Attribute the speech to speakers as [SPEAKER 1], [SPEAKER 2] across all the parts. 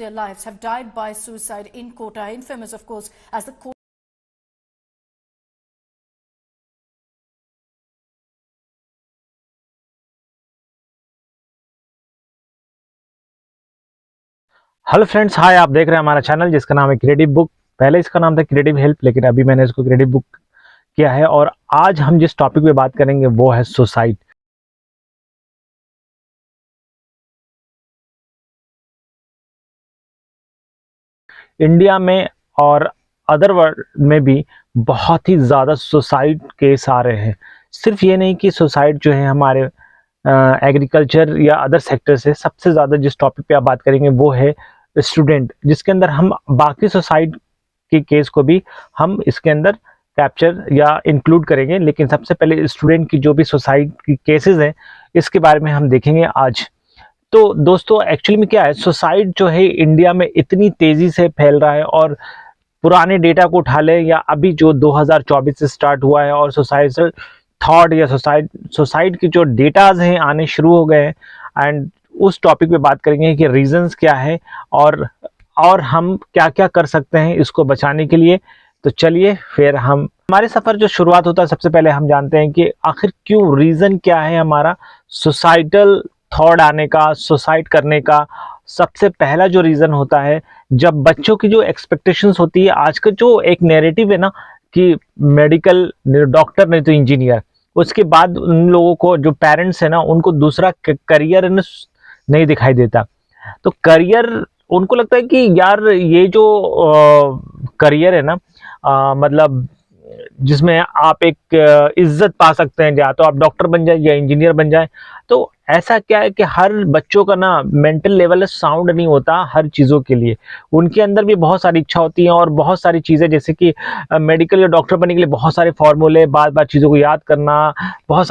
[SPEAKER 1] their lives have died by suicide in Kota, infamous, of course, as the Kota.
[SPEAKER 2] Hello friends, hi. आप देख रहे हैं हमारा channel जिसका नाम है क्रिएटिव बुक। पहले इसका नाम था क्रिएटिव हेल्प, लेकिन अभी मैंने इसको क्रिएटिव बुक किया है। और आज हम जिस टॉपिक पे बात करेंगे वो है सुसाइड। इंडिया में और अदर वर्ल्ड में भी बहुत ही ज़्यादा सुसाइड केस आ रहे हैं। सिर्फ ये नहीं कि सुसाइड जो है हमारे एग्रीकल्चर या अदर सेक्टर से, सबसे ज़्यादा जिस टॉपिक पे आप बात करेंगे वो है स्टूडेंट, जिसके अंदर हम बाकी सुसाइड के केस को भी हम इसके अंदर कैप्चर या इंक्लूड करेंगे। लेकिन सबसे पहले स्टूडेंट की जो भी सुसाइड की केसेस हैं, इसके बारे में हम देखेंगे आज। तो दोस्तों, एक्चुअली में क्या है, सुसाइड जो है इंडिया में इतनी तेज़ी से फैल रहा है। और पुराने डेटा को उठा लें या अभी जो 2024 से स्टार्ट हुआ है, और सुसाइडल थॉट या सुसाइड के जो डेटाज हैं आने शुरू हो गए हैं। एंड उस टॉपिक पे बात करेंगे कि रीजंस क्या है और हम क्या क्या कर सकते हैं इसको बचाने के लिए। तो चलिए फिर हमारे सफ़र जो शुरुआत होता है, सबसे पहले हम जानते हैं कि आखिर क्यों, रीज़न क्या है हमारा सुसाइडल थॉट आने का, सुसाइड करने का। सबसे पहला जो रीज़न होता है, जब बच्चों की जो एक्सपेक्टेशंस होती है, आज का जो एक नैरेटिव है ना कि मेडिकल डॉक्टर नहीं तो इंजीनियर, उसके बाद उन लोगों को, जो पेरेंट्स है ना, उनको दूसरा करियर नहीं दिखाई देता। तो करियर, उनको लगता है कि यार ये जो करियर है ना, मतलब जिसमें आप एक इज्जत पा सकते हैं, या तो आप डॉक्टर बन जाए या इंजीनियर बन जाए। तो ऐसा क्या है कि हर बच्चों का ना मेंटल लेवल साउंड नहीं होता हर चीज़ों के लिए। उनके अंदर भी बहुत सारी इच्छा होती है और बहुत सारी चीज़ें, जैसे कि मेडिकल या डॉक्टर बनने के लिए बहुत सारे फॉर्मूले, बार बार चीज़ों को याद करना, बहुत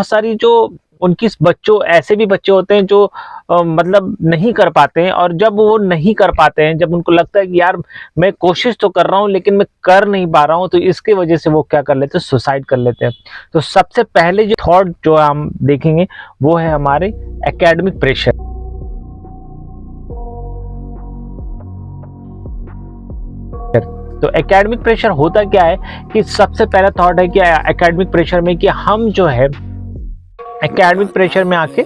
[SPEAKER 2] सारी जो उनकी बच्चों, ऐसे भी बच्चे होते हैं जो मतलब नहीं कर पाते हैं। और जब वो नहीं कर पाते हैं, जब उनको लगता है कि यार मैं कोशिश तो कर रहा हूँ लेकिन मैं कर नहीं पा रहा हूँ, तो इसकी वजह से वो क्या कर लेते हैं, सुसाइड कर लेते हैं। तो सबसे पहले जो थॉट जो हम देखेंगे वो है हमारे एकेडमिक प्रेशर। तो एकेडमिक प्रेशर होता क्या है कि सबसे पहला थॉट है कि एकेडमिक प्रेशर में कि हम जो है एकेडमिक प्रेशर में आके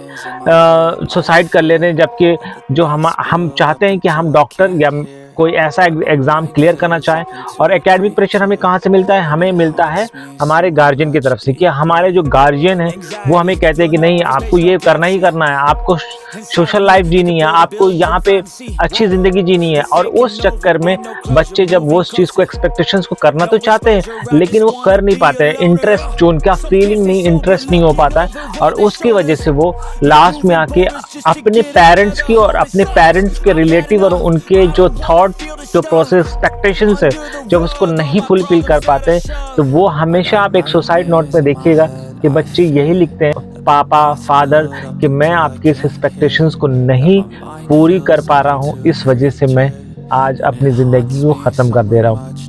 [SPEAKER 2] सुसाइड कर ले रहे हैं। जबकि जो हम चाहते हैं कि हम डॉक्टर या कोई ऐसा एग्ज़ाम क्लियर करना चाहें। और एकेडमिक प्रेशर हमें कहाँ से मिलता है? हमें मिलता है हमारे गार्जियन की तरफ से, कि हमारे जो गार्जियन हैं वो हमें कहते हैं कि नहीं, आपको ये करना ही करना है, आपको सोशल लाइफ जीनी है, आपको यहाँ पे अच्छी ज़िंदगी जीनी है। और उस चक्कर में बच्चे जब वो उस चीज़ को, एक्सपेक्टेशंस को करना तो चाहते हैं लेकिन वो कर नहीं पाते हैं। इंटरेस्ट, जो उनका फीलिंग नहीं, इंटरेस्ट नहीं हो पाता है। और उसकी वजह से वो लास्ट में आके अपने पेरेंट्स की और अपने पेरेंट्स के रिलेटिव और उनके जो थॉट, जो प्रोसेस, एक्सपेक्टेशंस है, जब उसको नहीं फुलफिल कर पाते, तो वो हमेशा, आप एक सुसाइड नोट में देखिएगा कि बच्चे यही लिखते हैं, पापा, फादर, कि मैं आपकी इस एक्सपेक्टेशंस को नहीं पूरी कर पा रहा हूँ, इस वजह से मैं आज अपनी ज़िंदगी को ख़त्म कर दे रहा हूँ।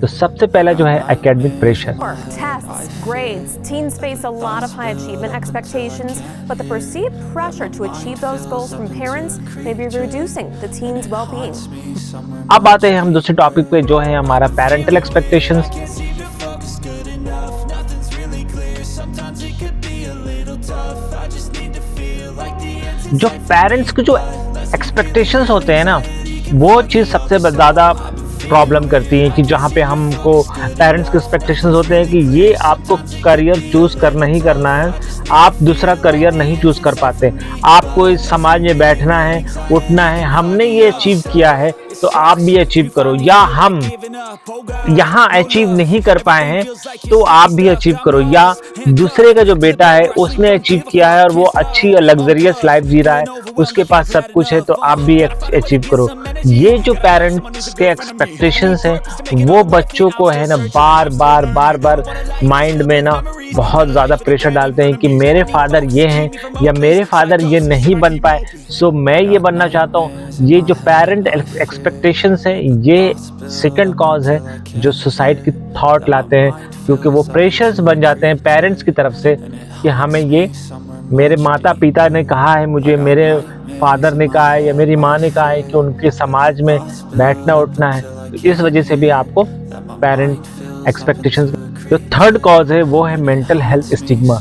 [SPEAKER 2] तो सबसे पहला जो है academic pressure.
[SPEAKER 3] Tests, grades, teens face a lot of high achievement expectations, but the perceived pressure to achieve those goals from parents may be reducing the teens' well-being.
[SPEAKER 2] अब आते हैं हम दूसरे टॉपिक पे, जो है हमारा पेरेंटल एक्सपेक्टेशंस। जो पेरेंट्स के जो एक्सपेक्टेशंस होते हैं ना, वो चीज़ सबसे ज़्यादा प्रॉब्लम करती है। कि जहाँ पे हमको पेरेंट्स के एक्सपेक्टेशंस होते हैं कि ये आपको करियर चूज़ करना ही करना है, आप दूसरा करियर नहीं चूज़ कर पाते, आपको इस समाज में बैठना है, उठना है, हमने ये अचीव किया है तो आप भी अचीव करो, या हम यहाँ अचीव नहीं कर पाए हैं तो आप भी अचीव करो, या दूसरे का जो बेटा है उसने अचीव किया है और वो अच्छी लग्जरियस लाइफ जी रहा है, उसके पास सब कुछ है, तो आप भी अचीव करो। ये जो पेरेंट्स के एक्सपेक्टेशंस हैं वो बच्चों को है ना बार बार माइंड में ना बहुत ज़्यादा प्रेशर डालते हैं कि मेरे फादर ये हैं या मेरे फादर ये नहीं बन पाए, सो मैं ये बनना चाहता हूँ। ये जो पेरेंट एक्सपेक्टेशंस हैं, ये सेकंड कॉज है जो सुसाइड की थॉट लाते हैं, क्योंकि वो प्रेशर्स बन जाते हैं पेरेंट्स की तरफ से कि हमें ये, मेरे माता पिता ने कहा है मुझे, मेरे फादर ने कहा है या मेरी माँ ने कहा है कि उनके समाज में बैठना उठना है, तो इस वजह से भी आपको पेरेंट एक्सपेक्टेशंस। जो थर्ड कॉज है वो है मेंटल हेल्थ स्टिग्मा।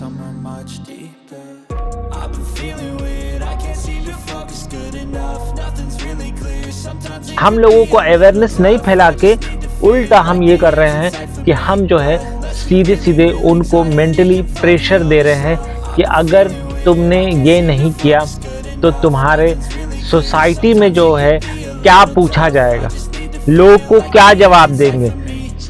[SPEAKER 2] हम लोगों को अवेयरनेस नहीं फैला के उल्टा हम ये कर रहे हैं कि हम जो है सीधे सीधे उनको मेंटली प्रेशर दे रहे हैं कि अगर तुमने ये नहीं किया तो तुम्हारे सोसाइटी में जो है क्या पूछा जाएगा, लोग को क्या जवाब देंगे।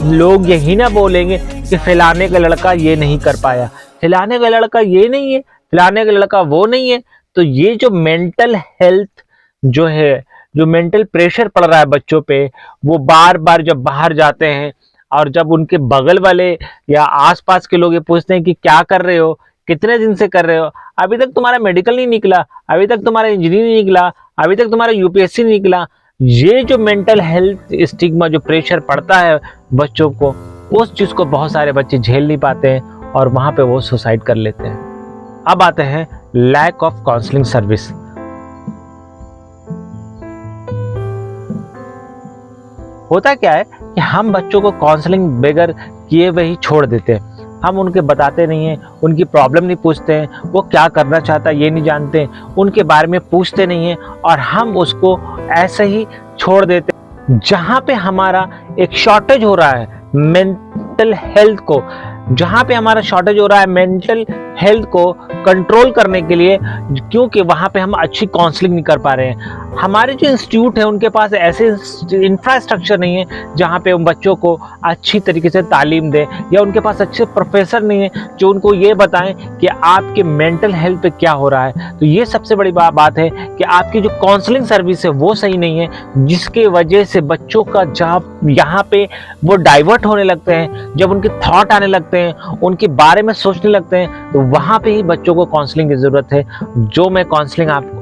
[SPEAKER 2] लोग यही ना बोलेंगे कि फलाने का लड़का ये नहीं कर पाया, फलाने का लड़का ये नहीं है, फलाने का लड़का वो नहीं है। तो ये जो मेंटल हेल्थ जो है, जो मेंटल प्रेशर पड़ रहा है बच्चों पे, वो बार बार जब बाहर जाते हैं और जब उनके बगल वाले या आसपास के लोग ये पूछते हैं कि क्या कर रहे हो, कितने दिन से कर रहे हो, अभी तक तुम्हारा मेडिकल नहीं निकला, अभी तक तुम्हारा इंजीनियरिंग नहीं निकला, अभी तक तुम्हारा यूपीएससी नहीं निकला। ये जो मेंटल हेल्थ स्टिग्मा, जो प्रेशर पड़ता है बच्चों को, उस चीज़ को बहुत सारे बच्चे झेल नहीं पाते हैं और वहाँ पे वो सुसाइड कर लेते हैं। अब आते हैं लैक ऑफ काउंसलिंग सर्विस। होता क्या है कि हम बच्चों को काउंसलिंग बगैर किए वही छोड़ देते हैं। हम उनके बताते नहीं हैं, उनकी प्रॉब्लम नहीं पूछते हैं, वो क्या करना चाहता है ये नहीं जानते, उनके बारे में पूछते नहीं हैं और हम उसको ऐसे ही छोड़ देते हैं। जहाँ पे हमारा एक शॉर्टेज हो रहा है मेंटल हेल्थ को, जहाँ पे हमारा शॉर्टेज हो रहा है मेंटल हेल्थ को कंट्रोल करने के लिए, क्योंकि वहाँ पे हम अच्छी काउंसलिंग नहीं कर पा रहे हैं। हमारे जो इंस्टीट्यूट है उनके पास ऐसे इंफ्रास्ट्रक्चर नहीं है जहाँ पे उन बच्चों को अच्छी तरीके से तालीम दें, या उनके पास अच्छे प्रोफेसर नहीं है जो उनको ये बताएं कि आपके मेंटल हेल्थ पे क्या हो रहा है। तो ये सबसे बड़ी बात है कि आपकी जो काउंसलिंग सर्विस है वो सही नहीं है, जिसके वजह से बच्चों का जब यहाँ पे वो डाइवर्ट होने लगते हैं, जब उनके थॉट आने लगते हैं, उनके बारे में सोचने लगते हैं, तो वहाँ पे ही बच्चों को काउंसलिंग की ज़रूरत है। जो मैं काउंसलिंग आप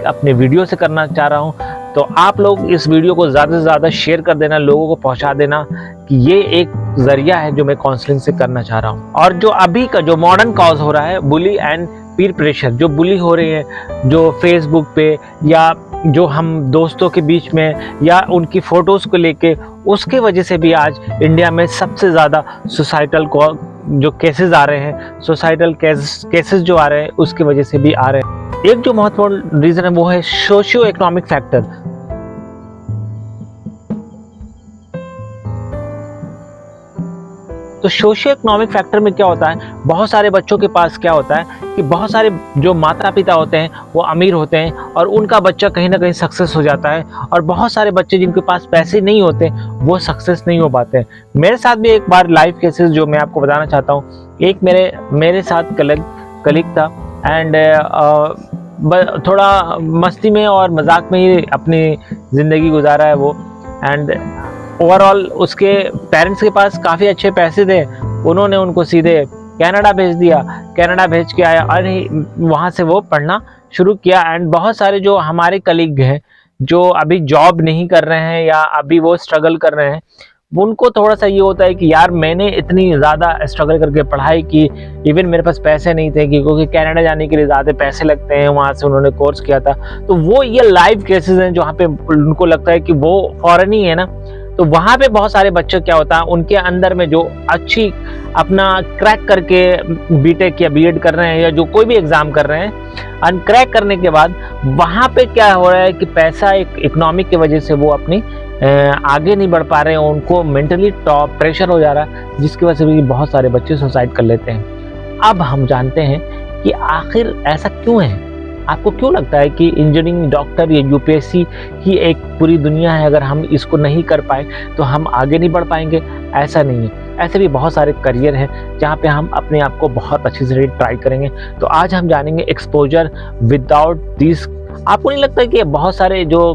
[SPEAKER 2] अपने वीडियो से करना चाह रहा हूँ। तो आप लोग इस वीडियो को ज़्यादा से ज़्यादा शेयर कर देना, लोगों को पहुँचा देना कि ये एक ज़रिया है जो मैं काउंसलिंग से करना चाह रहा हूँ। और जो अभी का जो मॉडर्न कॉज हो रहा है बुली एंड पीर प्रेशर, जो बुली हो रही है जो फेसबुक पे, या जो हम दोस्तों के बीच में, या उनकी फ़ोटोज़ को लेके, उसके वजह से भी आज इंडिया में सबसे ज़्यादा सुसाइडल जो केसेस आ रहे हैं, सुसाइडल केसेस जो आ रहे हैं, उसकी वजह से भी आ रहे हैं। एक जो महत्वपूर्ण रीज़न है वो है सोशियो इकोनॉमिक फैक्टर। तो सोशियो इकोनॉमिक फैक्टर में क्या होता है, बहुत सारे बच्चों के पास क्या होता है कि बहुत सारे जो माता पिता होते हैं वो अमीर होते हैं और उनका बच्चा कहीं ना कहीं सक्सेस हो जाता है, और बहुत सारे बच्चे जिनके पास पैसे नहीं होते वो सक्सेस नहीं हो पाते हैं। मेरे साथ भी एक बार लाइव केसेस जो मैं आपको बताना चाहता हूँ। एक मेरे साथ कलीग था, एंड थोड़ा मस्ती में और मजाक में ही अपनी ज़िंदगी गुजारा है वो, एंड ओवरऑल उसके पेरेंट्स के पास काफ़ी अच्छे पैसे थे। उन्होंने उनको सीधे कनाडा भेज दिया, कनाडा भेज के आया और वहाँ से वो पढ़ना शुरू किया। एंड बहुत सारे जो हमारे कलीग हैं जो अभी जॉब नहीं कर रहे हैं या अभी वो स्ट्रगल कर रहे हैं, उनको थोड़ा सा ये होता है कि यार मैंने इतनी ज़्यादा स्ट्रगल करके पढ़ाई की, इवन मेरे पास पैसे नहीं थे क्योंकि कनाडा जाने के लिए ज़्यादा पैसे लगते हैं, वहाँ से उन्होंने कोर्स किया था। तो वो ये लाइव केसेस हैं जहाँ पे उनको लगता है कि वो फॉरेन ही है ना। तो वहाँ पे बहुत सारे बच्चे क्या होता है, उनके अंदर में जो अच्छी अपना क्रैक करके बीटेक या बीएड कर रहे हैं या जो कोई भी एग्ज़ाम कर रहे हैं, अनक्रैक करने के बाद वहाँ पे क्या हो रहा है कि पैसा एक इकोनॉमिक की वजह से वो अपनी आगे नहीं बढ़ पा रहे हैं, उनको मेंटली टॉप प्रेशर हो जा रहा है, जिसकी वजह से भी बहुत सारे बच्चे सुसाइड कर लेते हैं। अब हम जानते हैं कि आखिर ऐसा क्यों है। आपको क्यों लगता है कि इंजीनियरिंग, डॉक्टर या यूपीएससी ही एक पूरी दुनिया है, अगर हम इसको नहीं कर पाए तो हम आगे नहीं बढ़ पाएंगे? ऐसा नहीं है, ऐसे भी बहुत सारे करियर हैं जहाँ पे हम अपने आप को बहुत अच्छी से ट्राई करेंगे। तो आज हम जानेंगे एक्सपोजर विदाउट दिस। आपको नहीं लगता कि बहुत सारे जो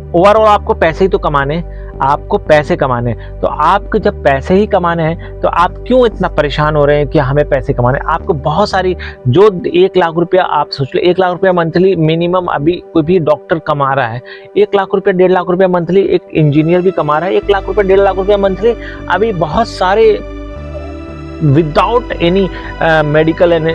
[SPEAKER 2] ओवरऑल आपको पैसे ही तो कमाने हैं, आपको पैसे कमाने हैं, तो आपको जब पैसे ही कमाने हैं तो आप क्यों इतना परेशान हो रहे हैं कि हमें पैसे कमाने? आपको बहुत सारी जो 1 लाख रुपया, आप सोच लो 1 लाख रुपया मंथली मिनिमम अभी कोई भी डॉक्टर कमा रहा है, 1 लाख रुपया 1.5 लाख रुपया मंथली एक इंजीनियर भी कमा रहा है, 1 लाख रुपया 1.5 लाख रुपया मंथली अभी बहुत सारे without any medical and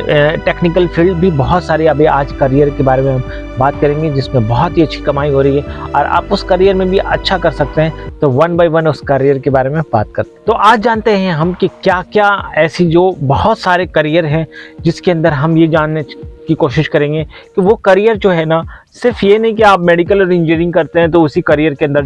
[SPEAKER 2] technical field भी बहुत सारे अभी आज करियर के बारे में हम बात करेंगे, जिसमें बहुत ही अच्छी कमाई हो रही है और आप उस करियर में भी अच्छा कर सकते हैं। तो वन बाय वन उस करियर के बारे में बात करते हैं। तो आज जानते हैं हम कि क्या क्या ऐसी जो बहुत सारे करियर हैं जिसके अंदर हम ये जानने की कोशिश करेंगे कि वो करियर जो है ना, सिर्फ ये नहीं कि आप मेडिकल और इंजीनियरिंग करते हैं तो उसी करियर के अंदर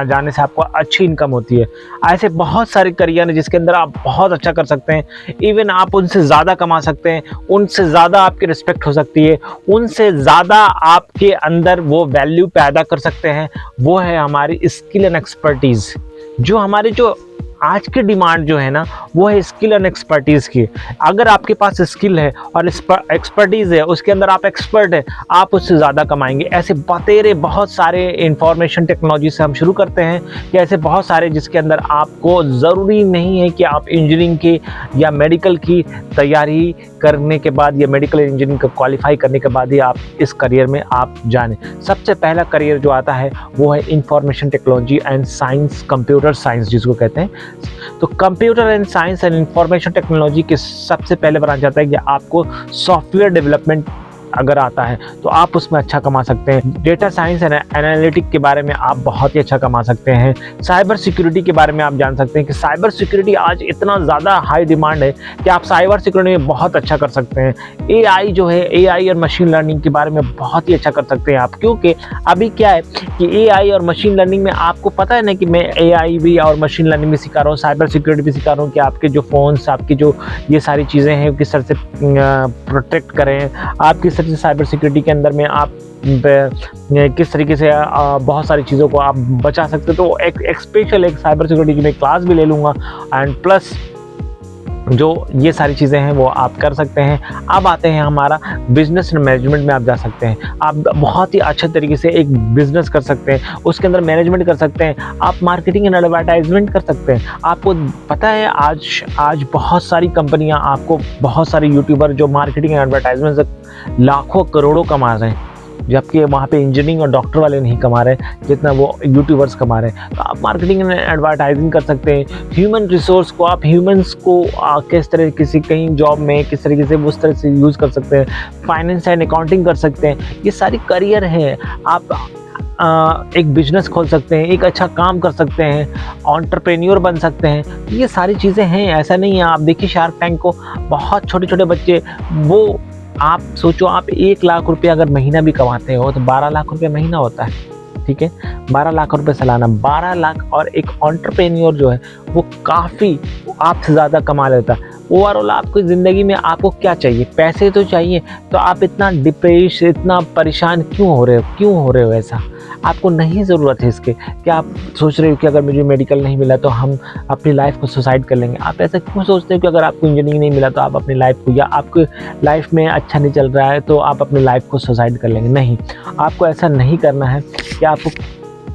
[SPEAKER 2] जाने से आपको अच्छी इनकम होती है। ऐसे बहुत सारे करियर हैं जिसके अंदर आप बहुत अच्छा कर सकते हैं, इवन आप उनसे ज़्यादा कमा सकते हैं, उनसे ज़्यादा आपकी रिस्पेक्ट हो सकती है, उनसे ज़्यादा आपके अंदर वो वैल्यू पैदा कर सकते हैं। वो है हमारी स्किल एंड एक्सपर्टीज़। जो हमारे जो आज की डिमांड जो है ना, वो है स्किल एंड एक्सपर्टीज़ की। अगर आपके पास स्किल है और एक्सपर्टीज़ है, उसके अंदर आप एक्सपर्ट है, आप उससे ज़्यादा कमाएंगे। ऐसे बतेरे बहुत सारे इंफॉर्मेशन टेक्नोलॉजी से हम शुरू करते हैं कि ऐसे बहुत सारे जिसके अंदर आपको ज़रूरी नहीं है कि आप इंजीनियरिंग की या मेडिकल की तैयारी करने के बाद या मेडिकल इंजीनियरिंग को क्वालिफाई करने के बाद ही आप इस करियर में आप जाने। सबसे पहला करियर जो आता है वो है information technology and science, computer science जिसको कहते हैं। तो computer and science and information technology के सबसे पहले बनाया जाता है कि आपको सॉफ्टवेयर डेवलपमेंट अगर आता है तो आप उसमें अच्छा कमा सकते हैं। डेटा साइंस एंड एनालिटिक के बारे में आप बहुत ही अच्छा कमा सकते हैं। साइबर सिक्योरिटी के बारे में आप जान सकते हैं कि साइबर सिक्योरिटी आज इतना ज़्यादा हाई डिमांड है कि आप साइबर सिक्योरिटी में बहुत अच्छा कर सकते हैं। एआई जो है, एआई और मशीन लर्निंग के बारे में बहुत ही अच्छा कर सकते हैं आप, क्योंकि अभी क्या है कि एआई और मशीन लर्निंग में आपको पता है ना कि मैं एआई भी और मशीन लर्निंग भी सिखा रहा हूँ, साइबर सिक्योरिटी भी सिखा रहा हूँ कि आपके जो फ़ोन्स, आपकी जो ये सारी चीज़ें हैं किस तरह से प्रोटेक्ट करें, आप किस तरह से साइबर सिक्योरिटी के अंदर में आप किस तरीके से बहुत सारी चीज़ों को आप बचा सकते। तो एक स्पेशल एक साइबर सिक्योरिटी की मैं क्लास भी ले लूँगा एंड प्लस जो ये सारी चीज़ें हैं वो आप कर सकते हैं। अब आते हैं हमारा बिजनेस एंड मैनेजमेंट में आप जा सकते हैं। आप बहुत ही अच्छे तरीके से एक बिजनेस कर सकते हैं, उसके अंदर मैनेजमेंट कर सकते हैं, आप मार्केटिंग एंड एडवर्टाइजमेंट कर सकते हैं। आपको पता है आज बहुत सारी कंपनियां, आपको बहुत सारे यूट्यूबर जो मार्केटिंग एंड एडवर्टाइजमेंट से लाखों करोड़ों कमा रहे हैं, जबकि वहाँ पे इंजीनियरिंग और डॉक्टर वाले नहीं कमा रहे जितना वो यूट्यूबर्स कमा रहे हैं। तो आप मार्केटिंग एंड एडवर्टाइजिंग कर सकते हैं। ह्यूमन रिसोर्स को आप ह्यूमंस को किस तरह किसी कहीं जॉब में किस तरीके से उस तरह से यूज़ कर सकते हैं। फाइनेंस एंड अकाउंटिंग कर सकते हैं। ये सारी करियर है। आप एक बिजनेस खोल सकते हैं, एक अच्छा काम कर सकते हैं, एंटरप्रेन्योर बन सकते हैं। ये सारी चीज़ें हैं, ऐसा नहीं है। आप देखिए शार्क टैंक को, बहुत छोटे छोटे बच्चे, वो आप सोचो आप 1 लाख रुपये अगर महीना भी कमाते हो तो 12 लाख रुपये महीना होता है, ठीक है, 12 लाख रुपये सालाना, 12 लाख। और एक एंटरप्रेन्योर जो है वो काफ़ी आपसे ज़्यादा कमा लेता है। ओवरऑल आपको ज़िंदगी में आपको क्या चाहिए? पैसे तो चाहिए। तो आप इतना डिप्रेस, इतना परेशान क्यों हो रहे हो ऐसा? आपको नहीं ज़रूरत है इसके। क्या आप सोच रहे हो कि अगर मुझे मेडिकल नहीं मिला तो हम अपनी लाइफ को सुसाइड कर लेंगे? आप ऐसा क्यों सोचते हो कि अगर आपको इंजीनियरिंग नहीं मिला तो आप अपनी लाइफ को, या आपको लाइफ में अच्छा नहीं चल रहा है तो आप अपनी लाइफ को सुसाइड कर लेंगे? नहीं, आपको ऐसा नहीं करना है। कि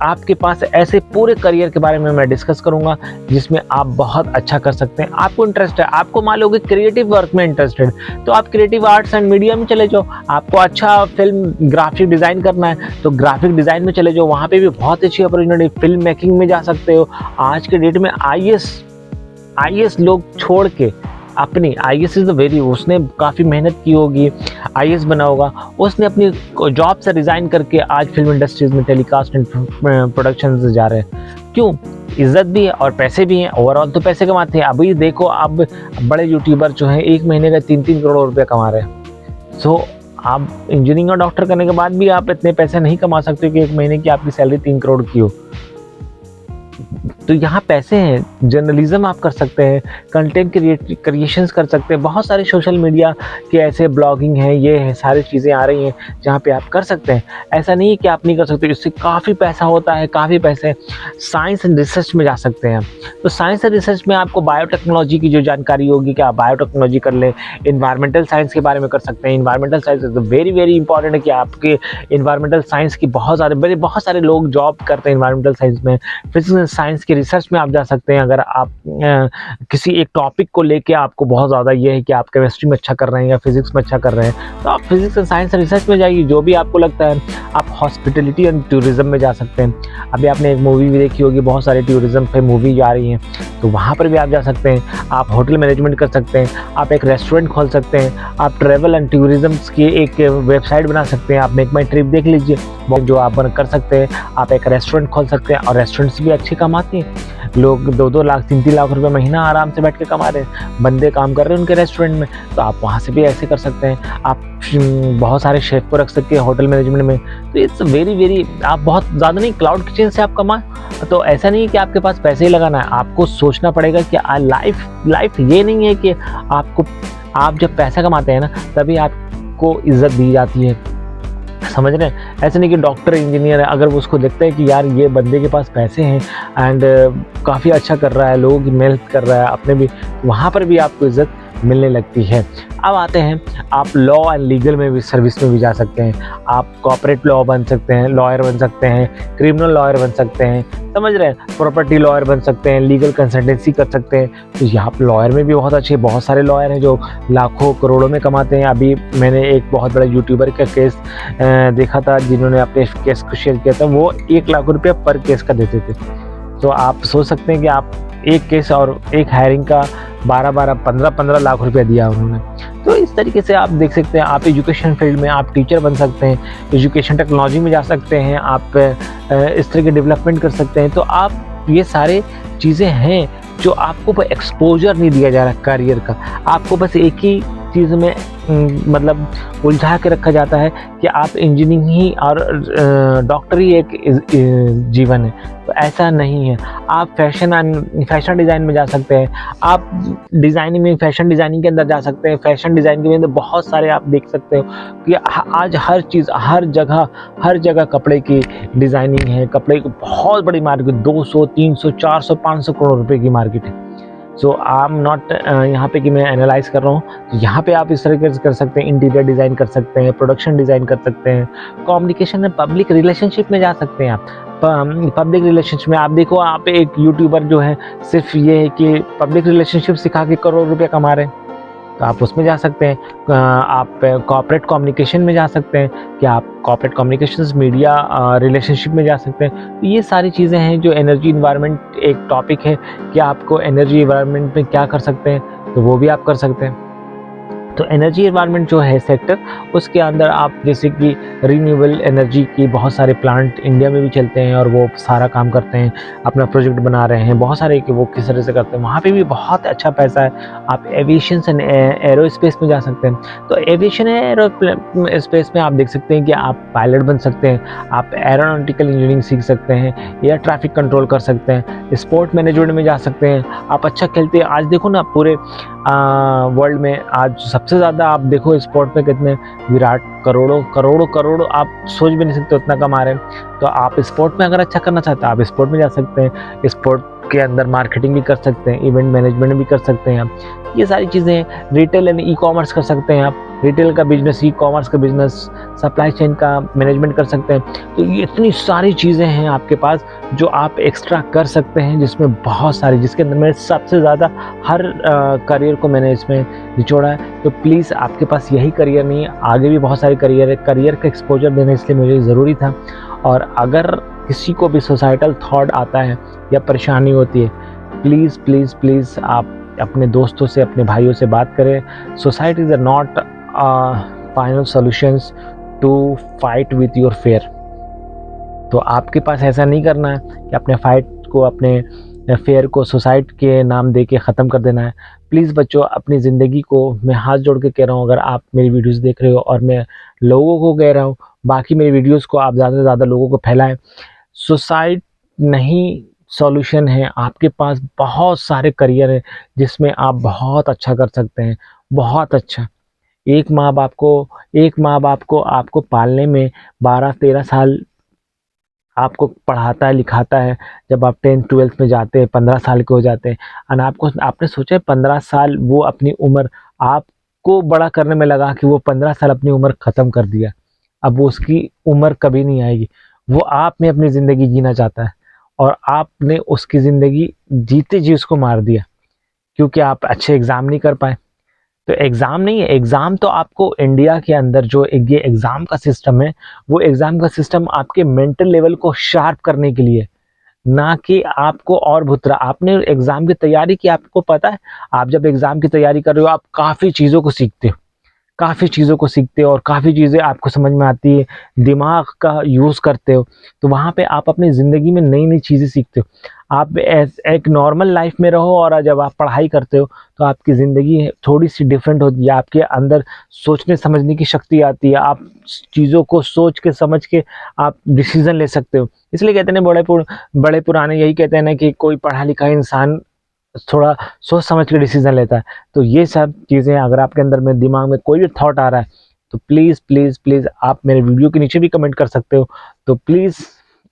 [SPEAKER 2] आपके पास ऐसे पूरे करियर के बारे में मैं डिस्कस करूंगा जिसमें आप बहुत अच्छा कर सकते हैं। आपको इंटरेस्ट है, आपको मान लो कि क्रिएटिव वर्क में इंटरेस्टेड, तो आप क्रिएटिव आर्ट्स एंड मीडिया में चले जाओ। आपको अच्छा फिल्म ग्राफिक डिज़ाइन करना है तो ग्राफिक डिज़ाइन में चले जाओ, वहाँ पे भी बहुत अच्छी अपॉर्चुनिटी। फिल्म मेकिंग में जा सकते हो। आज के डेट में आईएएस लोग छोड़ के अपनी आईएएस इज़ द वेरी, उसने काफ़ी मेहनत की होगी, आईएएस बना होगा, उसने अपनी जॉब से रिज़ाइन करके आज फिल्म इंडस्ट्रीज़ में टेलीकास्ट एंड प्रोडक्शन से जा रहे हैं। क्यों? इज़्ज़त भी है और पैसे भी हैं। ओवरऑल तो पैसे कमाते हैं। अभी देखो, अब बड़े यूट्यूबर जो हैं 1 महीने का 3-3 करोड़ रुपये कमा रहे हैं। सो आप इंजीनियरिंग और डॉक्टर करने के बाद भी आप इतने पैसे नहीं कमा सकते कि 1 महीने की आपकी सैलरी 3 करोड़ की हो। तो यहाँ पैसे हैं। जर्नलिज्म आप कर सकते हैं, कंटेंट क्रिएशंस कर सकते हैं। बहुत सारे सोशल मीडिया के ऐसे ब्लॉगिंग हैं, ये है, सारी चीज़ें आ रही हैं जहाँ पे आप कर सकते हैं। ऐसा नहीं है कि आप नहीं कर सकते, इससे काफ़ी पैसा होता है, काफ़ी पैसे। साइंस एंड रिसर्च में जा सकते हैं। तो साइंस एंड रिसर्च में आपको बायोटेक्नोलॉजी की जो जानकारी होगी कि आप बायोटेक्नोलॉजी कर लें। इन्वायरमेंटल साइंस के बारे में कर सकते हैं। Environmental science is very very important है कि आपके इन्वायरमेंटल साइंस की बहुत सारे लोग जॉब करते हैं इन्वायरमेंटल साइंस में। फिजिक्स साइंस के की रिसर्च में आप जा सकते हैं। अगर आप किसी एक टॉपिक को लेके आपको बहुत ज़्यादा ये है कि आप केमिस्ट्री में अच्छा कर रहे हैं या फिजिक्स में अच्छा कर रहे हैं, तो आप फिजिक्स एंड साइंस रिसर्च में जाइए, जो भी आपको लगता है। आप हॉस्पिटलिटी एंड टूरिज़्म में जा सकते हैं। अभी आपने एक मूवी भी देखी होगी, बहुत सारे टूरिज़्म पे मूवी आ रही हैं, तो वहाँ पर भी आप जा सकते हैं। आप होटल मैनेजमेंट कर सकते हैं, आप एक रेस्टोरेंट खोल सकते हैं, आप ट्रैवल एंड टूरिज़्म की एक वेबसाइट बना सकते हैं। आप मेक माई ट्रिप देख लीजिए, वो जो आप कर सकते हैं। आप एक रेस्टोरेंट खोल सकते हैं, और रेस्टोरेंट्स भी अच्छी कमाती हैं। लोग 2-2 लाख 3-3 लाख रुपए महीना आराम से बैठ के कमा रहे हैं, बंदे काम कर रहे हैं उनके रेस्टोरेंट में, तो आप वहाँ से भी ऐसे कर सकते हैं। आप बहुत सारे शेफ को रख सकते हैं होटल मैनेजमेंट में। तो इट्स वेरी आप बहुत ज़्यादा नहीं, क्लाउड किचन से आप कमाएं। तो ऐसा नहीं है कि आपके पास पैसे ही लगाना है, आपको सोचना पड़ेगा कि लाइफ ये नहीं है कि आप जब पैसा कमाते हैं ना, तभी आपको इज्जत दी जाती है, समझ रहे हैं। ऐसे नहीं कि डॉक्टर इंजीनियर है, अगर वो उसको देखते हैं कि यार ये बंदे के पास पैसे हैं एंड काफ़ी अच्छा कर रहा है, लोगों की मेहनत कर रहा है, अपने भी, वहाँ पर भी आपको इज्जत मिलने लगती है। अब आते हैं, आप लॉ एंड लीगल में भी, सर्विस में भी जा सकते हैं। आप कॉर्पोरेट लॉ बन सकते हैं, लॉयर बन सकते हैं, क्रिमिनल लॉयर बन सकते हैं, समझ रहे हैं, प्रॉपर्टी लॉयर बन सकते हैं, लीगल कंसल्टेंसी कर सकते हैं। तो यहाँ पर लॉयर में भी बहुत अच्छे, बहुत सारे लॉयर हैं जो लाखों करोड़ों में कमाते हैं। अभी मैंने एक बहुत बड़ा यूट्यूबर का केस देखा था, जिन्होंने अपने केस को शेयर किया था, वो 1 लाख रुपया पर केस का देते थे। तो आप सोच सकते हैं कि आप एक केस और एक हायरिंग का 12-12, 15-15 लाख रुपया दिया उन्होंने। तो इस तरीके से आप देख सकते हैं। आप एजुकेशन फील्ड में आप टीचर बन सकते हैं, एजुकेशन टेक्नोलॉजी में जा सकते हैं, आप इस तरह के डेवलपमेंट कर सकते हैं। तो आप, ये सारे चीज़ें हैं जो आपको एक्सपोजर नहीं दिया जा रहा करियर का, आपको बस एक ही चीज़ में मतलब उलझा के रखा जाता है कि आप इंजीनियरिंग ही और डॉक्टर ही एक जीवन है। तो ऐसा नहीं है। आप फैशन डिज़ाइन में जा सकते हैं, आप डिज़ाइनिंग में, फैशन डिज़ाइनिंग के अंदर जा सकते हैं। फैशन डिज़ाइन के अंदर बहुत सारे आप देख सकते हो कि आज हर चीज़, हर जगह कपड़े की डिज़ाइनिंग है। कपड़े की बहुत बड़ी मार्केट, 200, 300, 400, 500 करोड़ रुपए की मार्केट है। सो आई एम नॉट यहाँ पे कि मैं एनालाइज कर रहा हूँ, तो यहाँ पे आप इस तरीके से कर सकते हैं। इंटीरियर डिज़ाइन कर सकते हैं, प्रोडक्शन डिज़ाइन कर सकते हैं, कम्युनिकेशन एंड पब्लिक रिलेशनशिप में जा सकते हैं आप। पब्लिक रिलेशनशिप में आप देखो, आप एक यूट्यूबर जो है, सिर्फ ये है कि पब्लिक रिलेशनशिप सिखा के करोड़ रुपये कमा रहे हैं, तो आप उसमें जा सकते हैं। आप कॉर्पोरेट कम्युनिकेशन में जा सकते हैं कि आप कॉर्पोरेट कम्युनिकेशंस, मीडिया रिलेशनशिप में जा सकते हैं। तो ये सारी चीज़ें हैं जो एनर्जी इन्वायरमेंट एक टॉपिक है कि आपको एनर्जी इन्वायरमेंट में क्या कर सकते हैं, तो वो भी आप कर सकते हैं। तो एनर्जी इन्वायरमेंट जो है सेक्टर, उसके अंदर आप जैसे कि रिन्यूएबल एनर्जी की बहुत सारे प्लांट इंडिया में भी चलते हैं और वो सारा काम करते हैं, अपना प्रोजेक्ट बना रहे हैं बहुत सारे कि वो किस तरह से करते हैं, वहाँ पे भी बहुत अच्छा पैसा है। आप एविएशन एंड एरोस्पेस में जा सकते हैं। तो एविएशन एरोस्पेस में आप देख सकते हैं कि आप पायलट बन सकते हैं, आप एरोनॉटिकल इंजीनियरिंग सीख सकते हैं, एयर ट्रैफिक कंट्रोल कर सकते हैं, स्पोर्ट मैनेजमेंट में जा सकते हैं। आप अच्छा खेलते हैं, आज देखो ना पूरे वर्ल्ड में आज सबसे ज़्यादा आप देखो स्पोर्ट में कितने विराट करोड़ों आप सोच भी नहीं सकते उतना कमा रहे हैं। तो आप स्पोर्ट में अगर अच्छा करना चाहते हैं, आप स्पोर्ट में जा सकते हैं। स्पोर्ट के अंदर मार्केटिंग भी कर सकते हैं, इवेंट मैनेजमेंट भी कर सकते हैं आप। ये सारी चीज़ें, रिटेल एंड ई कॉमर्स कर सकते हैं आप, रिटेल का बिजनेस, ई कॉमर्स का बिजनेस, सप्लाई चेन का मैनेजमेंट कर सकते हैं। तो ये इतनी सारी चीज़ें हैं आपके पास जो आप एक्स्ट्रा कर सकते हैं, जिसमें बहुत सारी, जिसके अंदर मैं सबसे ज़्यादा हर करियर को मैंने इसमें निचोड़ा है। तो प्लीज़, आपके पास यही करियर नहीं है, आगे भी बहुत सारे करियर है। करियर का एक्सपोजर देना इसलिए मुझे ज़रूरी था। और अगर किसी को भी सोसाइटल थॉट आता है या परेशानी होती है, प्लीज़ आप अपने दोस्तों से, अपने भाइयों से बात करें। Society is not final solutions to fight with your fear. तो आपके पास ऐसा नहीं करना है कि अपने फाइट को, अपने फेयर को सोसाइटी के नाम दे के ख़त्म कर देना है। प्लीज़ बच्चों, अपनी ज़िंदगी को मैं हाथ जोड़ के कह रहा हूँ, अगर आप मेरी वीडियोस देख रहे हो और मैं लोगों को कह रहा हूँ, बाकी मेरी वीडियोस को आप ज़्यादा से ज़्यादा लोगों को फैलाएं। सुसाइड नहीं सॉल्यूशन है। आपके पास बहुत सारे करियर है जिसमें आप बहुत अच्छा कर सकते हैं, बहुत अच्छा। एक माँ बाप को आपको पालने में 12-13 साल आपको पढ़ाता है, लिखाता है। जब आप 10th-12th में जाते हैं, 15 साल के हो जाते हैं, और आपने सोचा 15 साल वो अपनी उम्र आपको बड़ा करने में लगा कि वो 15 साल अपनी उम्र ख़त्म कर दिया। अब वो उसकी उम्र कभी नहीं आएगी। वो आप में अपनी ज़िंदगी जीना चाहता है। और आपने उसकी ज़िंदगी जीते जी उसको मार दिया क्योंकि आप अच्छे एग्ज़ाम नहीं कर पाए। तो एग्ज़ाम नहीं है, एग्ज़ाम तो आपको इंडिया के अंदर जो ये एग्ज़ाम का सिस्टम है, वो एग्ज़ाम का सिस्टम आपके मेंटल लेवल को शार्प करने के लिए, ना कि आपको और भुतरा। आपने एग्ज़ाम की तैयारी की, आपको पता है, आप जब एग्ज़ाम की तैयारी कर रहे हो, आप काफ़ी चीज़ों को सीखते हो। काफ़ी चीज़ों को सीखते हो और काफ़ी चीज़ें आपको समझ में आती है, दिमाग का यूज़ करते हो, तो वहाँ पे आप अपनी ज़िंदगी में नई-नई चीज़ें सीखते हो। आप एक नॉर्मल लाइफ़ में रहो और जब आप पढ़ाई करते हो, तो आपकी ज़िंदगी थोड़ी-सी डिफरेंट होती है, आपके अंदर सोचने-समझने की शक्ति आती है, आप चीज़ों को सोच के, समझ के आप डिसीज़न ले सकते हो। इसलिए कहते हैं ना बड़े पुराने यही कहते हैं ना कि कोई पढ़ा-लिखा इंसान थोड़ा सोच समझ के डिसीजन लेता है। तो ये सब चीज़ें अगर आपके अंदर में दिमाग में कोई भी थॉट आ रहा है, तो प्लीज़, प्लीज़, प्लीज़ आप मेरे वीडियो के नीचे भी कमेंट कर सकते हो। तो प्लीज़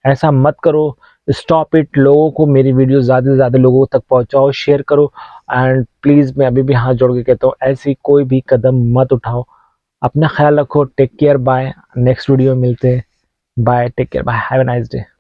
[SPEAKER 2] ऐसा मत करो, स्टॉप इट। लोगों को मेरी वीडियो ज़्यादा से ज़्यादा लोगों तक पहुँचाओ, शेयर करो एंड प्लीज़ मैं अभी भी हाथ जोड़ के कहता हूँ, ऐसी कोई भी कदम मत उठाओ। अपना ख़्याल रखो, take care, bye. Next video में मिलते हैं। Bye, take care, bye, have a nice day.